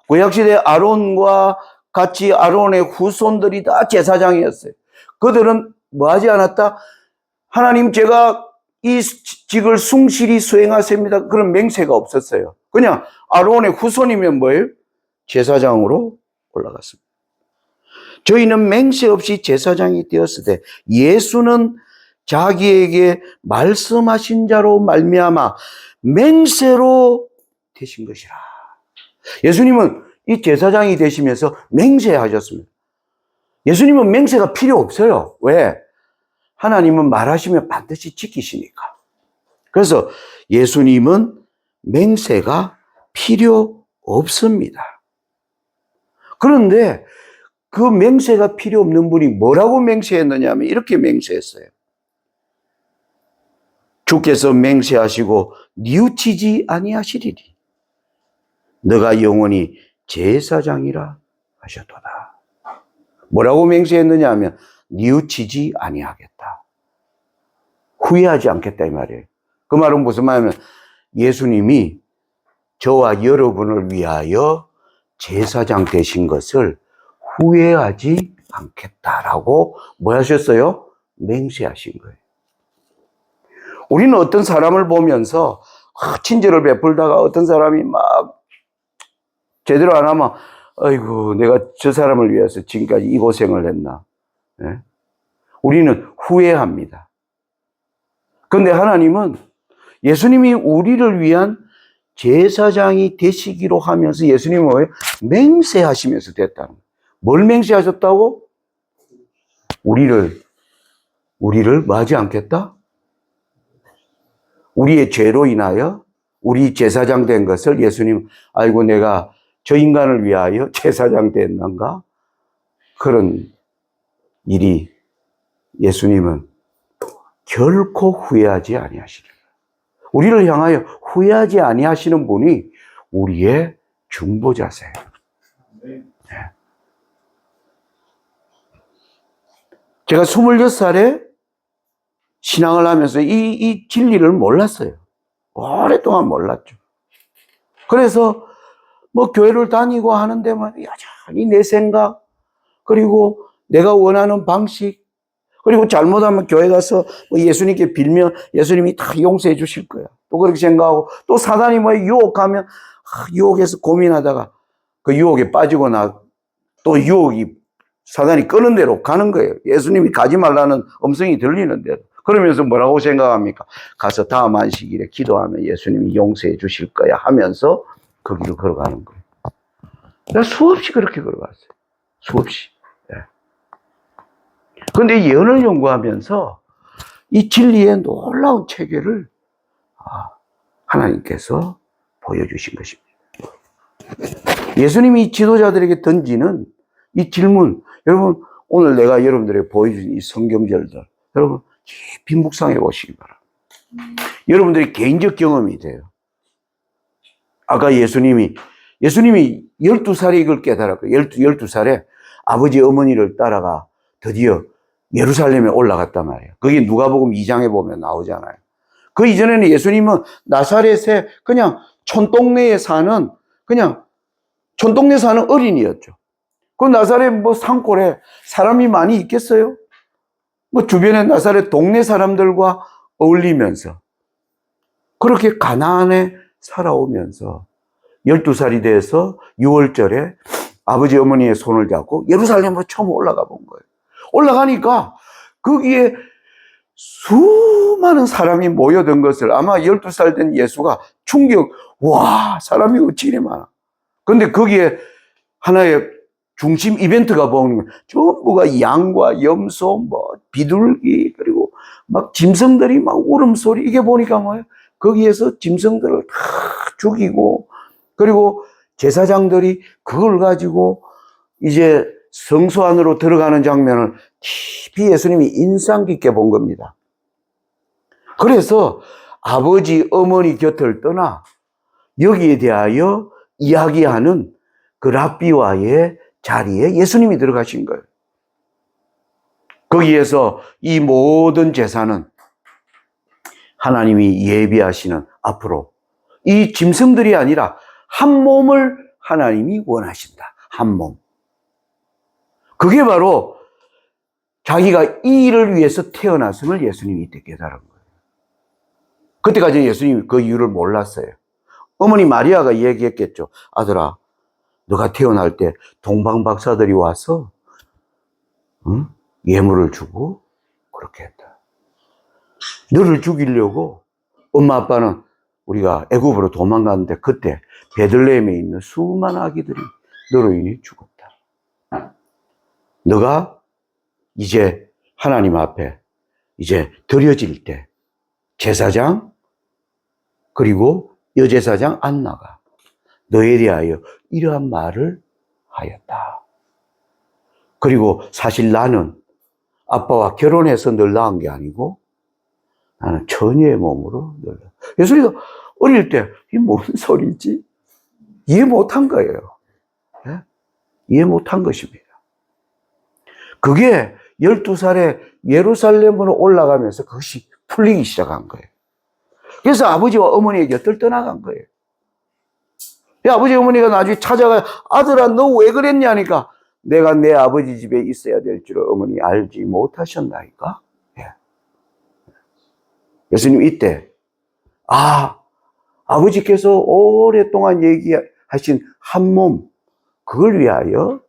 구약시대 아론과 같이 아론의 후손들이 다 제사장이었어요. 그들은 뭐 하지 않았다? 하나님, 제가 이 직을 숭실히 수행하십니다. 그런 맹세가 없었어요. 그냥 아론의 후손이면 뭐예요? 제사장으로 올라갔습니다. 저희는 맹세 없이 제사장이 되었으되 예수는 자기에게 말씀하신 자로 말미암아 맹세로 되신 것이라. 예수님은 이 제사장이 되시면서 맹세하셨습니다. 예수님은 맹세가 필요 없어요. 왜? 하나님은 말하시면 반드시 지키시니까. 그래서 예수님은 맹세가 필요 없습니다. 그런데 그 맹세가 필요 없는 분이 뭐라고 맹세했느냐 하면 이렇게 맹세했어요. 주께서 맹세하시고 뉘우치지 아니하시리니 너가 영원히 제사장이라 하셨도다. 뭐라고 맹세했느냐 하면 뉘우치지 아니하겠다. 후회하지 않겠다 이 말이에요. 그 말은 무슨 말이냐면 예수님이 저와 여러분을 위하여 제사장 되신 것을 후회하지 않겠다라고 뭐 하셨어요? 맹세하신 거예요. 우리는 어떤 사람을 보면서 친절을 베풀다가 어떤 사람이 막 제대로 안 하면 아이고 내가 저 사람을 위해서 지금까지 이 고생을 했나. 네? 우리는 후회합니다. 그런데 하나님은 예수님이 우리를 위한 제사장이 되시기로 하면서 예수님은 뭐예요? 맹세하시면서 됐다는 거예요. 뭘 맹세하셨다고? 우리를 뭐 하지 않겠다? 우리의 죄로 인하여 우리 제사장 된 것을 예수님, 아이고 내가 저 인간을 위하여 제사장 됐는가? 그런 일이 예수님은 결코 후회하지 아니하시리라. 우리를 향하여 후회하지 아니하시는 분이 우리의 중보자세요. 네. 제가 26살에 신앙을 하면서 이 진리를 몰랐어요. 오랫동안 몰랐죠. 그래서 뭐 교회를 다니고 하는데만 여전히 내 생각, 그리고 내가 원하는 방식, 그리고 잘못하면 교회 가서 뭐 예수님께 빌면 예수님이 다 용서해 주실 거야. 또 그렇게 생각하고, 또 사단이 뭐 유혹하면 유혹해서 고민하다가 그 유혹에 빠지고 또 유혹이 사단이 끄는 대로 가는 거예요. 예수님이 가지 말라는 음성이 들리는 대로. 그러면서 뭐라고 생각합니까? 가서 다음 안식일에 기도하면 예수님이 용서해 주실 거야 하면서 그 길을 걸어가는 거예요. 내가 수없이 그렇게 걸어갔어요. 수없이. 그런데 예언을 연구하면서 이 진리의 놀라운 체계를 하나님께서 보여주신 것입니다. 예수님이 지도자들에게 던지는 이 질문, 여러분 오늘 내가 여러분들에게 보여준 이 성경절들 여러분 깊이 묵상해 보시기 바랍니다. 여러분들의 개인적 경험이 돼요. 아까 예수님이 12살에 이걸 깨달았고 12살에 아버지 어머니를 따라가 드디어 예루살렘에 올라갔단 말이에요. 그게 누가복음 2장에 보면 나오잖아요. 그 이전에는 예수님은 나사렛에 그냥 촌동네에 사는 어린이였죠. 그 나사렛 뭐 산골에 사람이 많이 있겠어요? 뭐 주변에 나사렛 동네 사람들과 어울리면서 그렇게 가나안에 살아오면서 12살이 돼서 6월절에 아버지 어머니의 손을 잡고 예루살렘으로 처음 올라가 본 거예요. 올라가니까 거기에 수많은 사람이 모여든 것을 아마 12살 된 예수가 충격, 와, 사람이 어찌 이리 많아. 근데 거기에 하나의 중심 이벤트가 보는 거예요. 전부가 양과 염소, 뭐, 비둘기, 그리고 막 짐승들이 막 울음소리, 이게 보니까 뭐예요? 거기에서 짐승들을 다 죽이고, 그리고 제사장들이 그걸 가지고 이제 성소 안으로 들어가는 장면을 깊이 예수님이 인상 깊게 본 겁니다. 그래서 아버지, 어머니 곁을 떠나 여기에 대하여 이야기하는 그 랍비와의 자리에 예수님이 들어가신 거예요. 거기에서 이 모든 제사는 하나님이 예비하시는 앞으로 이 짐승들이 아니라 한 몸을 하나님이 원하신다. 한 몸. 그게 바로 자기가 이 일을 위해서 태어났음을 예수님이 이때 깨달은 거예요. 그때까지 예수님이 그 이유를 몰랐어요. 어머니 마리아가 얘기했겠죠. 아들아, 너가 태어날 때 동방박사들이 와서 예물을 주고 그렇게 했다. 너를 죽이려고 엄마 아빠는 우리가 애굽으로 도망갔는데 그때 베들레헴에 있는 수많은 아기들이 너로 인해 죽었다. 너가 이제 하나님 앞에 이제 드려질 때 제사장 그리고 여제사장 안나가 너에 대하여 이러한 말을 하였다. 그리고 사실 나는 아빠와 결혼해서 널 낳은 게 아니고 나는 처녀의 몸으로 널 낳았다. 예수님이 어릴 때 이게 뭔 소리지? 이해 못한 거예요. 네? 이해 못한 것입니다. 그게 12살에 예루살렘으로 올라가면서 그것이 풀리기 시작한 거예요. 그래서 아버지와 어머니의 곁을 떠나간 거예요. 아버지 어머니가 나중에 찾아가 아들아 너 왜 그랬냐니까 내가 내 아버지 집에 있어야 될 줄 어머니 알지 못하셨나이까? 예. 예수님 이때 아버지께서 오랫동안 얘기하신 한 몸 그걸 위하여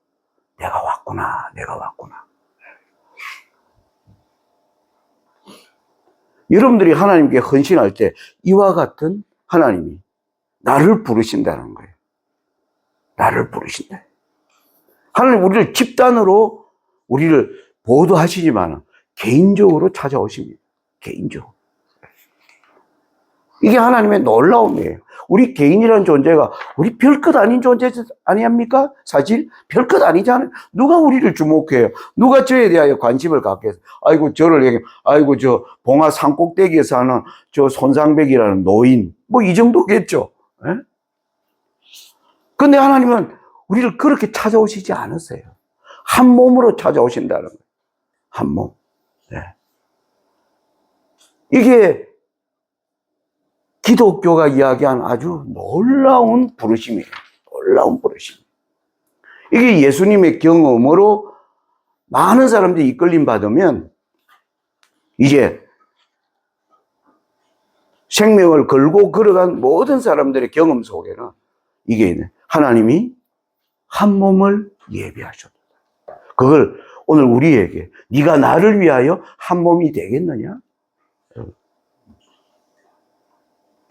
내가 왔구나. 여러분들이 하나님께 헌신할 때 이와 같은 하나님이 나를 부르신다는 거예요. 나를 부르신다. 하나님 우리를 집단으로 우리를 보도하시지만 개인적으로 찾아오십니다. 개인적으로. 이게 하나님의 놀라움이에요. 우리 개인이라는 존재가 우리 별것 아닌 존재 아니합니까? 사실 별것 아니잖아요. 누가 우리를 주목해요? 누가 저에 대하여 관심을 갖겠어요? 아이고 저를 얘기해. 아이고 저 봉화 산꼭대기에 사는 저 손상백이라는 노인. 뭐 이 정도겠죠. 예? 근데 하나님은 우리를 그렇게 찾아오시지 않으세요. 한 몸으로 찾아오신다는 거예요. 한 몸. 네. 이게 기독교가 이야기한 아주 놀라운 부르심이에요. 놀라운 부르심. 이게 예수님의 경험으로 많은 사람들이 이끌림 받으면 이제 생명을 걸고 걸어간 모든 사람들의 경험 속에는 이게 하나님이 한 몸을 예비하셨다. 그걸 오늘 우리에게 네가 나를 위하여 한 몸이 되겠느냐?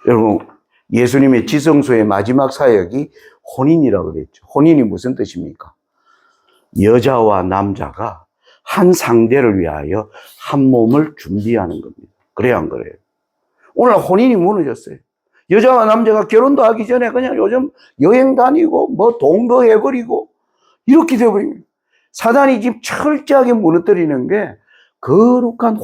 여러분 예수님의 지성소의 마지막 사역이 혼인이라고 그랬죠. 혼인이 무슨 뜻입니까? 여자와 남자가 한 상대를 위하여 한 몸을 준비하는 겁니다. 그래야 안 그래요? 오늘 혼인이 무너졌어요. 여자와 남자가 결혼도 하기 전에 그냥 요즘 여행 다니고 뭐 동거 해버리고 이렇게 돼버립니다. 사단이 지금 철저하게 무너뜨리는 게 거룩한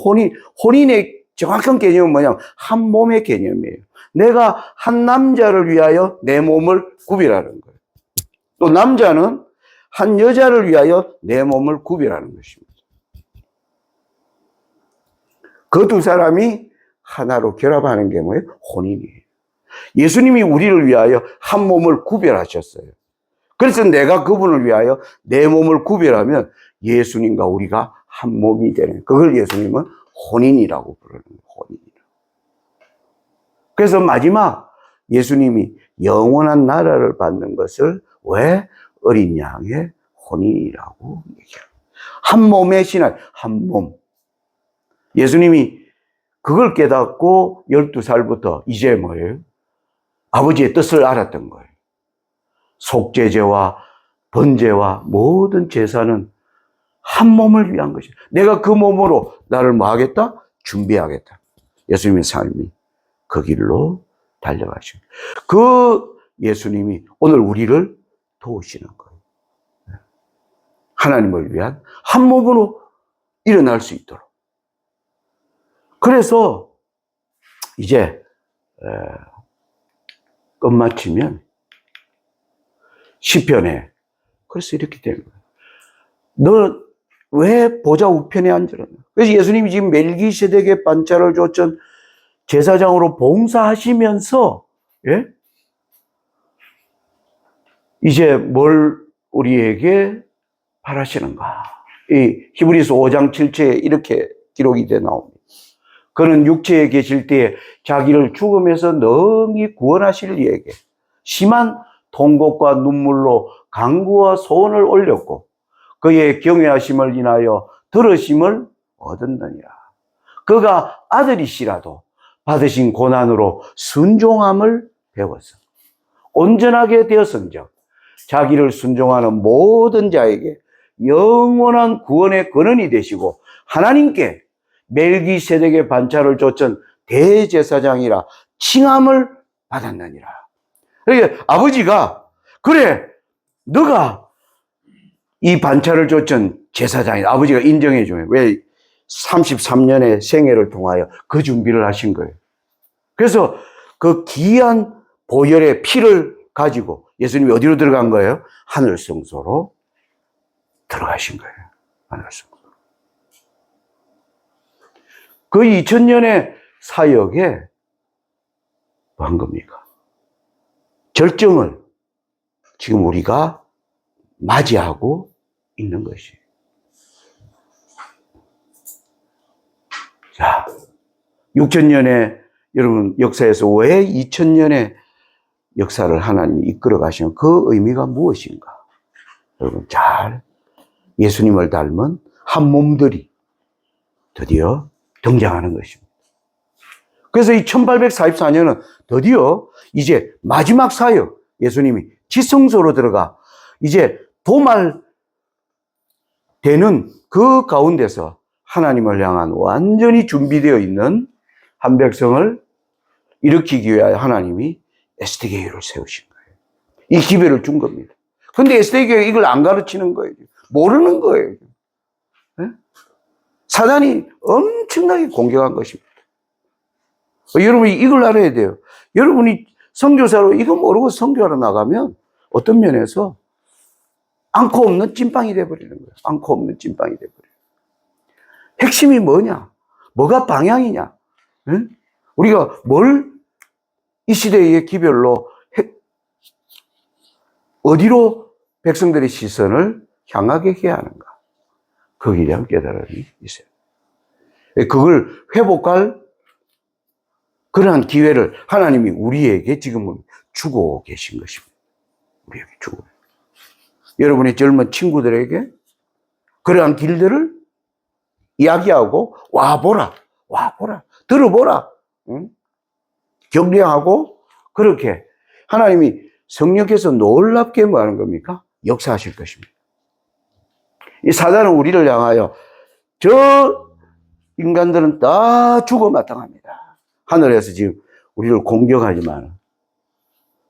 혼인의 정확한 개념은 뭐냐면 한 몸의 개념이에요. 내가 한 남자를 위하여 내 몸을 구별하는 거예요. 또 남자는 한 여자를 위하여 내 몸을 구별하는 것입니다. 그 두 사람이 하나로 결합하는 게 뭐예요? 혼인이에요. 예수님이 우리를 위하여 한 몸을 구별하셨어요. 그래서 내가 그분을 위하여 내 몸을 구별하면 예수님과 우리가 한 몸이 되는, 그걸 예수님은 혼인이라고 부르는 거예요. 혼인이라고. 그래서 마지막 예수님이 영원한 나라를 받는 것을 왜 어린 양의 혼인이라고 얘기해요. 한 몸의 신앙, 한 몸. 예수님이 그걸 깨닫고 12살부터 이제 뭐예요? 아버지의 뜻을 알았던 거예요. 속죄제와 번제와 모든 제사는 한 몸을 위한 것이다. 내가 그 몸으로 나를 뭐 하겠다? 준비하겠다. 예수님의 삶이 그 길로 달려가십니다. 그 예수님이 오늘 우리를 도우시는 거예요. 하나님을 위한 한 몸으로 일어날 수 있도록. 그래서 이제 끝마치면 시편에 그래서 이렇게 되는 거예요. 너 왜 보좌 우편에 앉으라? 그래서 예수님이 지금 멜기세덱의 반차를 줬던 제사장으로 봉사하시면서 이제 뭘 우리에게 바라시는가? 이 히브리서 5장 7절에 이렇게 기록이 돼 나옵니다. 그는 육체에 계실 때에 자기를 죽음에서 능히 구원하실 이에게 심한 통곡과 눈물로 간구와 소원을 올렸고 그의 경외하심을 인하여 들으심을 얻었느니라. 그가 아들이시라도 받으신 고난으로 순종함을 배워서 온전하게 되었은즉 자기를 순종하는 모든 자에게 영원한 구원의 근원이 되시고 하나님께 멜기세덱의 반차를 줬던 대제사장이라 칭함을 받았느니라. 그러니까 아버지가 그래 너가 이 반차를 줬던 제사장이다. 아버지가 인정해 줘요. 왜? 33년의 생애를 통하여 그 준비를 하신 거예요. 그래서 그 귀한 보혈의 피를 가지고 예수님이 어디로 들어간 거예요? 하늘 성소로 들어가신 거예요. 하늘 성소. 그 2000년의 사역에 뭐 한 겁니까? 절정을 지금 우리가 맞이하고 있는 것이. 자, 6,000년의 여러분 역사에서 왜 2,000년의 역사를 하나님이 이끌어 가시는 그 의미가 무엇인가? 여러분 잘 예수님을 닮은 한 몸들이 드디어 등장하는 것입니다. 그래서 이 1844년은 드디어 이제 마지막 사역, 예수님이 지성소로 들어가 이제 도말되는 그 가운데서 하나님을 향한 완전히 준비되어 있는 한 백성을 일으키기 위하여 하나님이 에스더 교회를 세우신 거예요. 이 기회를 준 겁니다. 근데 에스더 교회가 이걸 안 가르치는 거예요. 모르는 거예요. 네? 사단이 엄청나게 공격한 것입니다. 여러분이 이걸 알아야 돼요. 여러분이 선교사로 이거 모르고 선교하러 나가면 어떤 면에서 않고 없는 찐빵이 돼버리는 거예요. 않고 없는 찐빵이 돼버려요. 핵심이 뭐냐? 뭐가 방향이냐? 응? 우리가 뭘 이 시대의 기별로 어디로 백성들의 시선을 향하게 해야 하는가? 거기에 대한 깨달음이 있어요. 그걸 회복할 그러한 기회를 하나님이 우리에게 지금은 주고 계신 것입니다. 우리에게 주고. 여러분의 젊은 친구들에게 그러한 길들을 이야기하고 와보라, 들어보라. 응? 격려하고 그렇게 하나님이 성령께서 놀랍게 뭐 하는 겁니까? 역사하실 것입니다. 이 사단은 우리를 향하여 저 인간들은 다 죽어 마땅합니다. 하늘에서 지금 우리를 공격하지만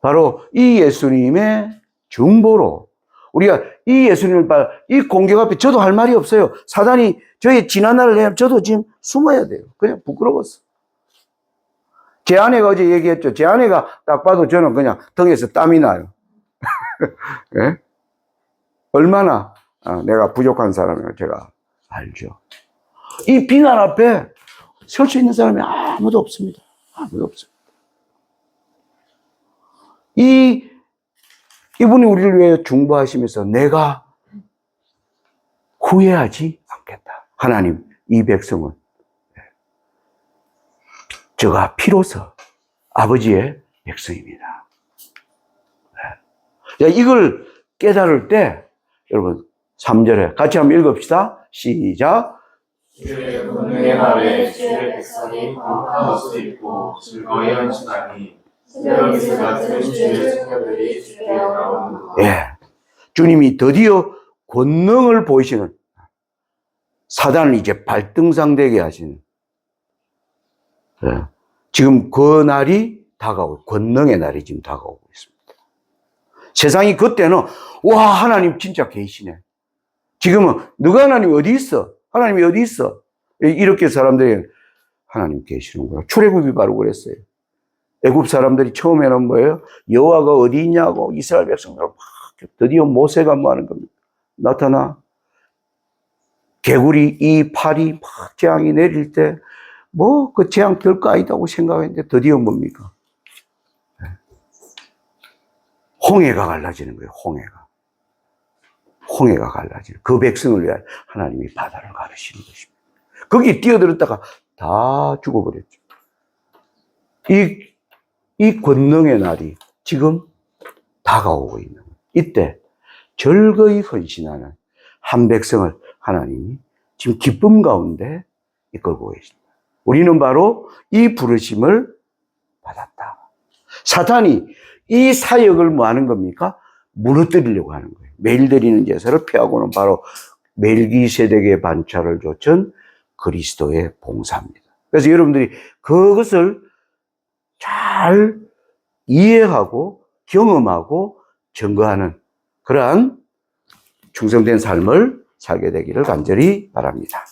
바로 이 예수님의 중보로 우리가 이 예수님을 이 공격 앞에 저도 할 말이 없어요. 사단이 저의 지난날을 내면 저도 지금 숨어야 돼요. 그냥 부끄러웠어. 제 아내가 어제 얘기했죠. 제 아내가 딱 봐도 저는 그냥 등에서 땀이 나요. 네? 얼마나 내가 부족한 사람인가 제가 알죠. 이 비난 앞에 설 수 있는 사람이 아무도 없습니다. 아무도 없습니다. 이분이 우리를 위해 중보하시면서 내가 후회하지 않겠다. 하나님, 이 백성은 저가 피로서 아버지의 백성입니다. 이걸 깨달을 때 여러분 3절에 같이 한번 읽읍시다. 시작. 주의 권능의 날에 주의 백성이 거룩한 옷을 입고 즐거이 헌신하니 새벽이슬 같은 주의 성녀들이 주께 나오는도다. 예, 주님이 드디어 권능을 보이시는 사단을 이제 발등상되게 하시는 지금 그 날이 다가오고 권능의 날이 지금 다가오고 있습니다. 세상이 그때는 와 하나님 진짜 계시네. 지금은 누가 하나님 어디 있어? 하나님이 어디 있어? 이렇게 사람들이 하나님 계시는구나. 출애굽이 바로 그랬어요. 애굽 사람들이 처음에는 뭐예요? 여호와가 어디 있냐고 이스라엘 백성들 막 드디어 모세가 뭐 하는 겁니다. 나타나 개구리 이 팔이 막 재앙이 내릴 때 뭐 그 재앙 별거 아니다고 생각했는데 드디어 뭡니까? 홍해가 갈라지는 거예요. 홍해가 갈라지는 그 백성을 위해 하나님이 바다를 가르시는 것입니다. 거기 뛰어들었다가 다 죽어버렸죠. 이 권능의 날이 지금 다가오고 있는 거예요. 이때 절거히 헌신하는 한 백성을 하나님이 지금 기쁨 가운데 이끌고 계십니다. 우리는 바로 이 부르심을 받았다. 사탄이 이 사역을 뭐 하는 겁니까? 무너뜨리려고 하는 거예요. 매일 드리는 제사를 피하고는 바로 멜기세덱의 반차를 좇은 그리스도의 봉사입니다. 그래서 여러분들이 그것을 잘 이해하고 경험하고 증거하는 그러한 충성된 삶을 살게 되기를 간절히 바랍니다.